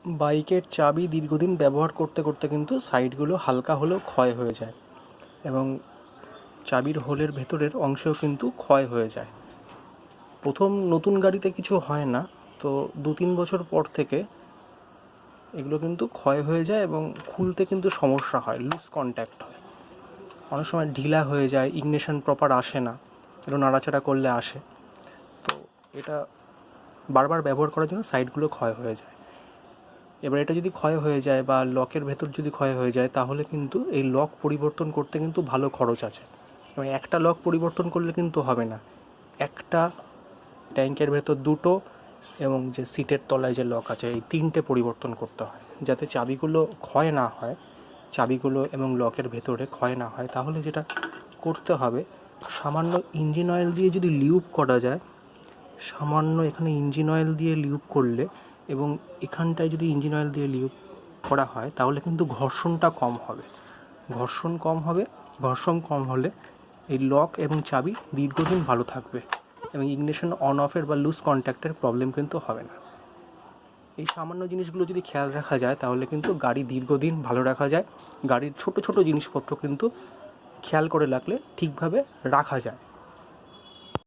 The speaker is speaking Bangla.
বাইকের চাবি দীর্ঘদিন ব্যবহার করতে করতে কিন্তু সাইডগুলো হালকা হলেও ক্ষয় হয়ে যায় এবং চাবির হোলের ভেতরের অংশেও কিন্তু ক্ষয় হয়ে যায়। প্রথম নতুন গাড়িতে কিছু হয় না, তো 2-3 বছর পর থেকে এগুলো কিন্তু ক্ষয় হয়ে যায় এবং খুলতে কিন্তু সমস্যা হয়, লুজ কন্ট্যাক্ট হয়, অনেক সময় ঢিলা হয়ে যায়, ইগনিশন প্রপার আসে না, এগুলো নাড়াচাড়া করলে আসে। তো এটা বারবার ব্যবহার করার জন্য সাইডগুলো ক্ষয় হয়ে যায়। এবার এটা যদি ক্ষয় হয়ে যায় বা লকের ভেতর যদি ক্ষয় হয়ে যায়, তাহলে কিন্তু এই লক পরিবর্তন করতে কিন্তু ভালো খরচ আছে। এবং একটা লক পরিবর্তন করলে কিন্তু হবে না, একটা ট্যাঙ্কের ভেতর দুটো এবং যে সিটের তলায় যে লক আছে এই 3টে পরিবর্তন করতে হয়, যাতে চাবিগুলো ক্ষয় না হয়, চাবিগুলো এবং লকের ভেতরে ক্ষয় না হয়। তাহলে যেটা করতে হবে, সামান্য ইঞ্জিন অয়েল দিয়ে যদি লিউব করা যায়, সামান্য এখানে ইঞ্জিন অয়েল দিয়ে লিউব করলে এবং এখানটায় যদি ইঞ্জিন অয়েল দিয়ে লিউব করা হয়, তাহলে কিন্তু ঘর্ষণটা কম হবে। ঘর্ষণ কম হলে এই লক এবং চাবি দীর্ঘদিন ভালো থাকবে এবং ইগনিশন অন অফের বা লুজ কন্ট্যাক্টের প্রবলেম কিন্তু হবে না। এই সামান্য জিনিসগুলো যদি খেয়াল রাখা যায়, তাহলে কিন্তু গাড়ি দীর্ঘদিন ভালো রাখা যায়। গাড়ির ছোট ছোট জিনিসপত্র কিন্তু খেয়াল করে রাখলে ঠিকভাবে রাখা যায়।